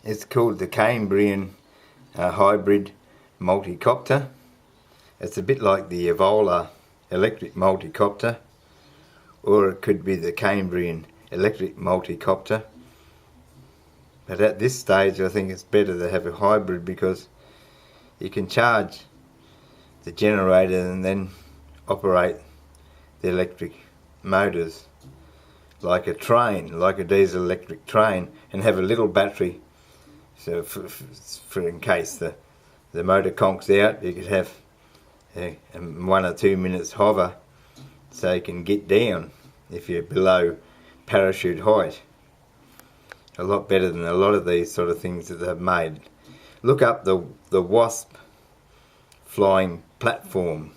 It's called the Cambrian hybrid multicopter. It's a bit like the Evola electric multicopter, or it could be the Cambrian electric multicopter. But at this stage I think it's better to have a hybrid, because you can charge the generator and then operate the electric motors like a train, like a diesel electric train, and have a little battery, so for in case the motor conks out, you could have a 1 or 2 minutes hover so you can get down if you're below parachute height. A lot better than a lot of these sort of things that they've made. Look up the Wasp flying platform.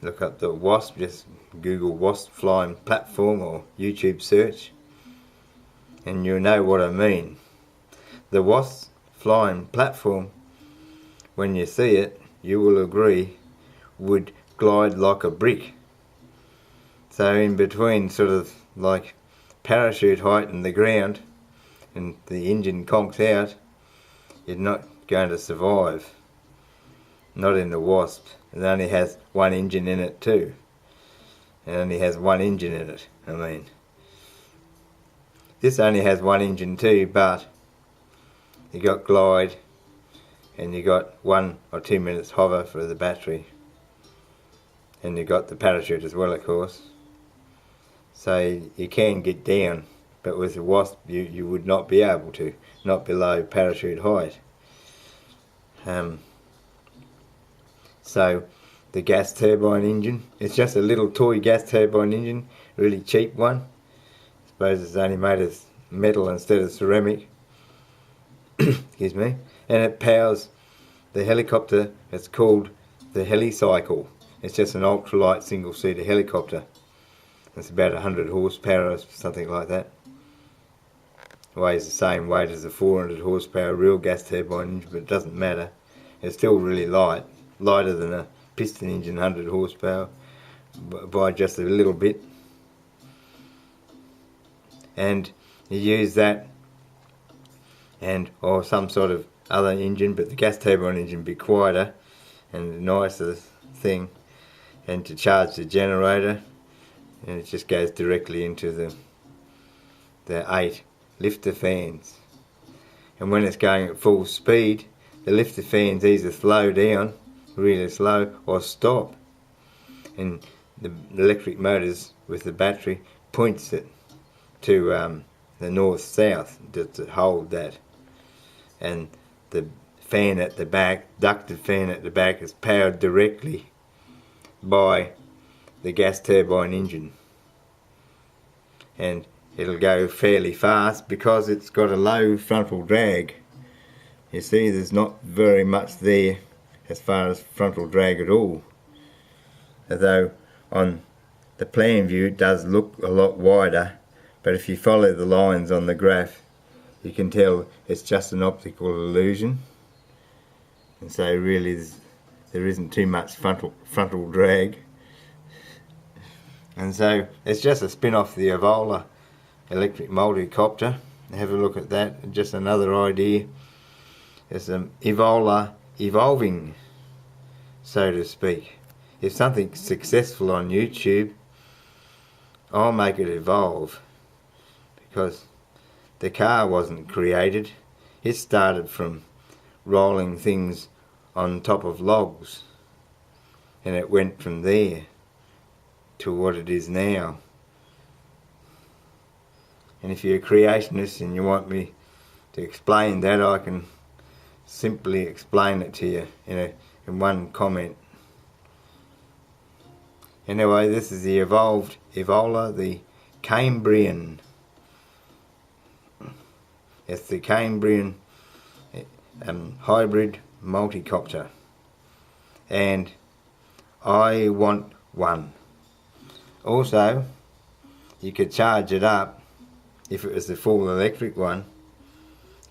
Look up the Wasp, just Google Wasp flying platform or YouTube search, and you'll know what I mean. The Wasp flying platform, when you see it, you will agree, would glide like a brick. So in between sort of like parachute height and the ground, and the engine conks out, you're not going to survive. Not in the Wasp. It only has one engine in it too. It only has one engine in it, I mean. This only has one engine too, but you got glide and you got 1 or 2 minutes hover for the battery. And you got the parachute as well, of course. So you can get down, but with the Wasp you would not be able to, not below parachute height. So the gas turbine engine, it's just a little toy gas turbine engine, really cheap one. I suppose it's only made of metal instead of ceramic. Excuse me. And it powers the helicopter. It's called the Helicycle. It's just an ultralight single-seater helicopter. It's about 100 horsepower or something like that. It weighs the same weight as a 400 horsepower real gas turbine engine, but it doesn't matter. It's still really light. Lighter than a piston engine 100 horsepower by just a little bit. And you use that and or some sort of other engine, but the gas turbine engine be quieter and nicer thing, and to charge the generator, and it just goes directly into the 8 lifter fans. And when it's going at full speed, the lifter fans either slow down really slow or stop, and the electric motors with the battery points it to the north-south to hold that. And the fan at the back, ducted fan at the back, is powered directly by the gas turbine engine, and it'll go fairly fast because it's got a low frontal drag. You see, there's not very much there as far as frontal drag at all, although on the plan view it does look a lot wider, but if you follow the lines on the graph you can tell it's just an optical illusion, and so really there isn't too much frontal drag. And so it's just a spin-off the Evola electric multicopter. Have a look at that, just another idea. It's Evola evolving, so to speak. If something's successful on YouTube, I'll make it evolve, because the car wasn't created. It started from rolling things on top of logs, and it went from there to what it is now. And if you're a creationist and you want me to explain that, I can simply explain it to you in one comment. Anyway, this is the Evola, the Cambrian. It's the Cambrian hybrid multicopter, and I want one. Also, you could charge it up, if it was the full electric one,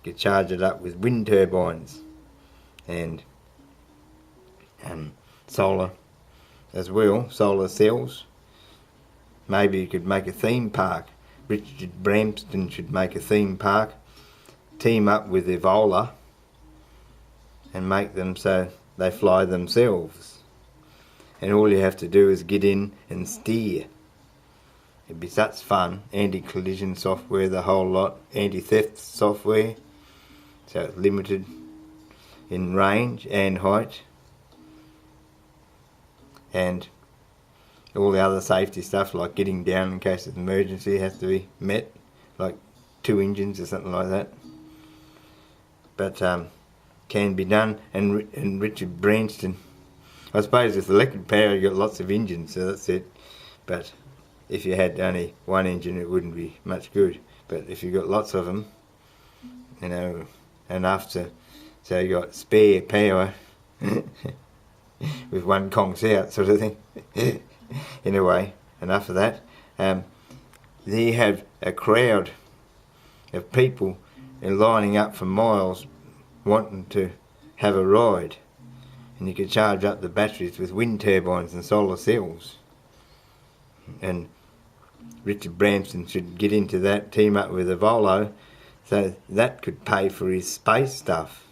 you could charge it up with wind turbines and solar as well, solar cells. Maybe you could make a theme park. Richard Branston should make a theme park team up with Evola and make them so they fly themselves. And all you have to do is get in and steer. It'd be such fun. Anti-collision software, the whole lot. Anti-theft software. So it's limited in range and height. And all the other safety stuff like getting down in case of emergency has to be met. Like 2 engines or something like that. But can be done. And Richard Branston, I suppose with electric power you got lots of engines, so that's it. But if you had only one engine it wouldn't be much good. But if you got lots of them, you know, enough to, so you got spare power with one conch out sort of thing. Anyway, enough of that. They have a crowd of people lining up for miles wanting to have a ride, and you could charge up the batteries with wind turbines and solar cells. And Richard Branston should get into that, team up with a Volvo, so that could pay for his space stuff.